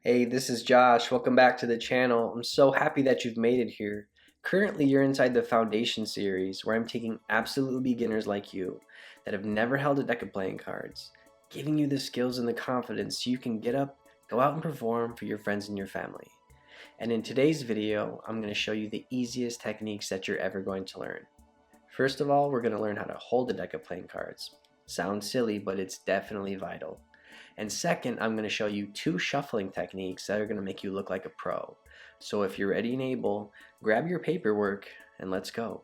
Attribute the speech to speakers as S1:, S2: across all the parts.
S1: Hey, this is Josh. Welcome back to the channel. I'm so happy that you've made it here. Currently, you're inside the Foundation series where I'm taking absolute beginners like you that have never held a deck of playing cards, giving you the skills and the confidence so you can get up, go out and perform for your friends and your family. And in today's video, I'm going to show you the easiest techniques that you're ever going to learn. First of all, we're going to learn how to hold a deck of playing cards. Sounds silly, but it's definitely vital. And second, I'm going to show you 2 shuffling techniques that are going to make you look like a pro. So if you're ready and able, grab your paperwork and let's go.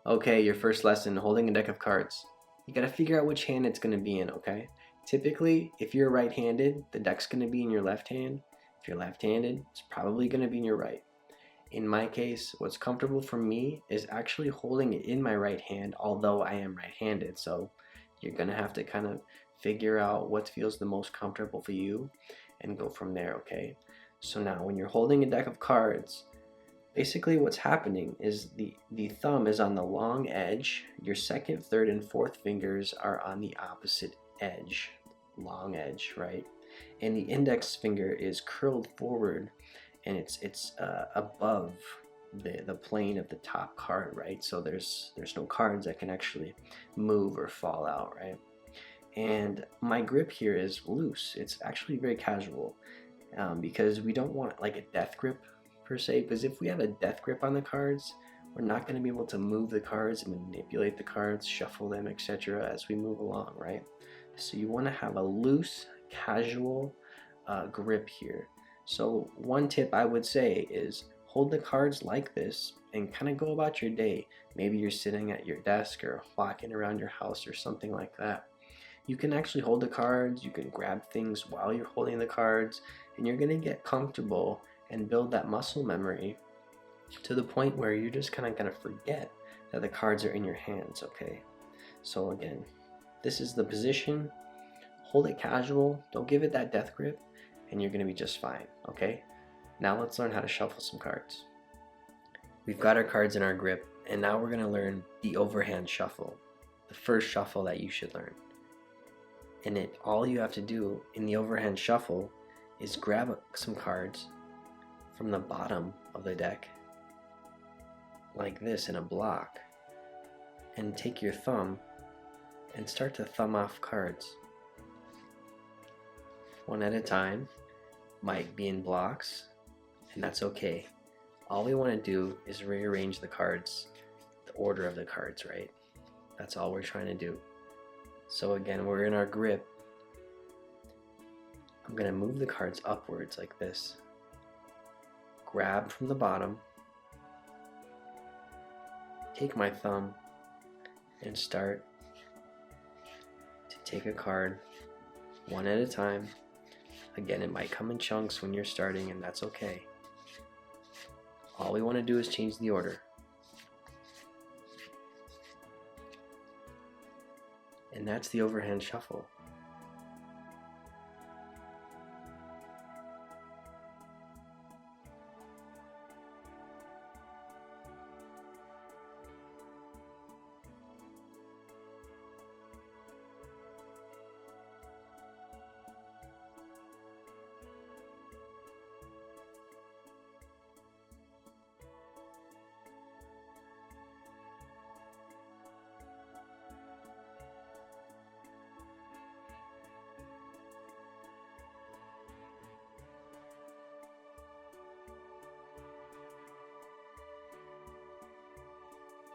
S1: Okay, your first lesson, holding a deck of cards. You got to figure out which hand it's going to be in, okay? Typically, if you're right-handed, the deck's going to be in your left hand. If you're left-handed, it's probably going to be in your right. In my case, what's comfortable for me is actually holding it in my right hand, although I am right-handed. So you're going to have to kind of figure out what feels the most comfortable for you and go from there, okay? So now when you're holding a deck of cards, basically what's happening is the thumb is on the long edge, your second, third, and fourth fingers are on the opposite edge, long edge, right? And the index finger is curled forward and it's above the plane of the top card, right? So there's no cards that can actually move or fall out, right? And my grip here is loose. It's actually very casual because we don't want like a death grip per se, because if we have a death grip on the cards, we're not going to be able to move the cards and manipulate the cards, shuffle them, etc. as we move along, right? So you want to have a loose, casual grip here. So one tip I would say is hold the cards like this and kind of go about your day. Maybe you're sitting at your desk or walking around your house or something like that. You can actually hold the cards, you can grab things while you're holding the cards, and you're going to get comfortable and build that muscle memory to the point where you're just kind of going to forget that the cards are in your hands, okay? So again, this is the position. Hold it casual, don't give it that death grip, and you're going to be just fine, okay? Now let's learn how to shuffle some cards. We've got our cards in our grip, and now we're going to learn the overhand shuffle, the first shuffle that you should learn. And all you have to do in the overhand shuffle is grab some cards from the bottom of the deck like this in a block and take your thumb and start to thumb off cards one at a time. Might be in blocks, and that's okay. All we want to do is rearrange the cards, the order of the cards, right? That's all we're trying to do. So again, we're in our grip. I'm going to move the cards upwards like this. Grab from the bottom. Take my thumb and start to take a card one at a time. Again, it might come in chunks when you're starting, and that's okay. All we want to do is change the order. And that's the overhand shuffle.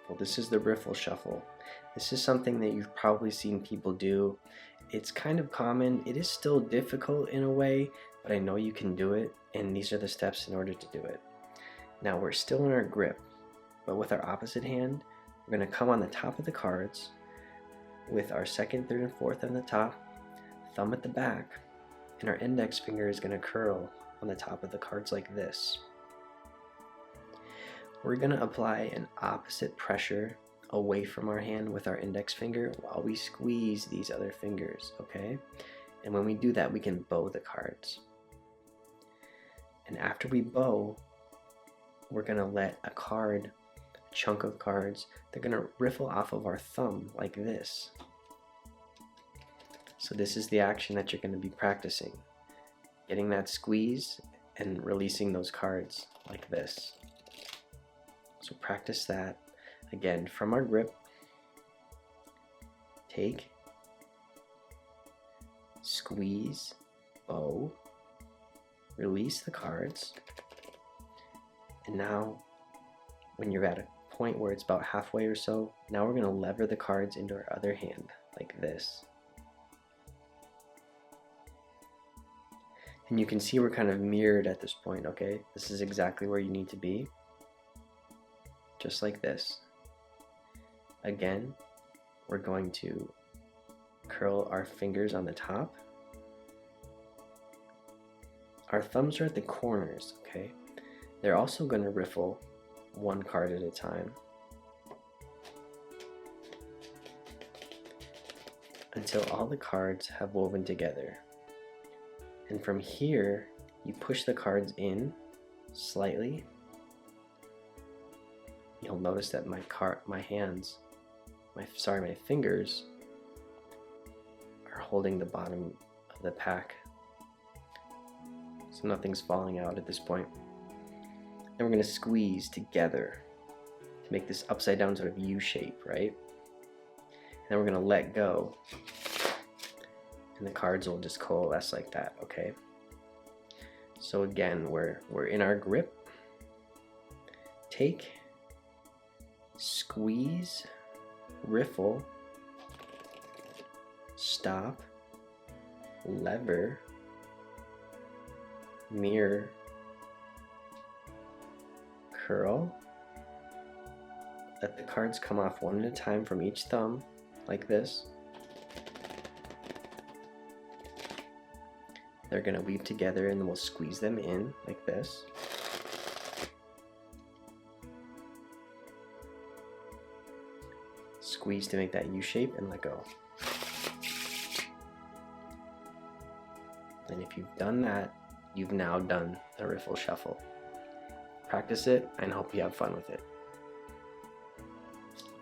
S1: Well, this is the riffle shuffle. This is something that you've probably seen people do. It's kind of common. It is still difficult in a way, but I know you can do it, and these are the steps in order to do it. Now we're still in our grip, but with our opposite hand, we're going to come on the top of the cards with our second, third, and fourth on the top, thumb at the back, and our index finger is going to curl on the top of the cards like this. We're going to apply an opposite pressure away from our hand with our index finger while we squeeze these other fingers, okay? And when we do that, we can bow the cards. And after we bow, we're going to let a chunk of cards, they're going to riffle off of our thumb like this. So this is the action that you're going to be practicing. getting that squeeze and releasing those cards like this. So practice that. Again, from our grip, take, squeeze, bow, release the cards, and now when you're at a point where it's about halfway or so, now we're going to lever the cards into our other hand like this. And you can see we're kind of mirrored at this point, okay? This is exactly where you need to be. Just like this. Again, we're going to curl our fingers on the top. Our thumbs are at the corners, okay? They're also going to riffle one card at a time until all the cards have woven together. And from here, you push the cards in slightly. You'll notice that my fingers are holding the bottom of the pack, so nothing's falling out at this point. Then we're going to squeeze together to make this upside down sort of U shape, right? And then we're going to let go, and the cards will just coalesce like that, okay? So again, we're in our grip, take, squeeze, riffle, stop, lever, mirror, curl, let the cards come off one at a time from each thumb, like this. They're going to weave together and then we'll squeeze them in like this. Squeeze to make that U shape and let go. And if you've done that, you've now done the riffle shuffle. Practice it and hope you have fun with it.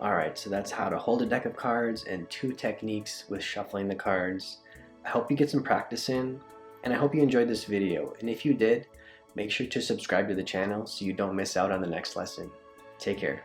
S1: Alright, so that's how to hold a deck of cards and 2 techniques with shuffling the cards. I hope you get some practice in, and I hope you enjoyed this video. And if you did, make sure to subscribe to the channel so you don't miss out on the next lesson. Take care.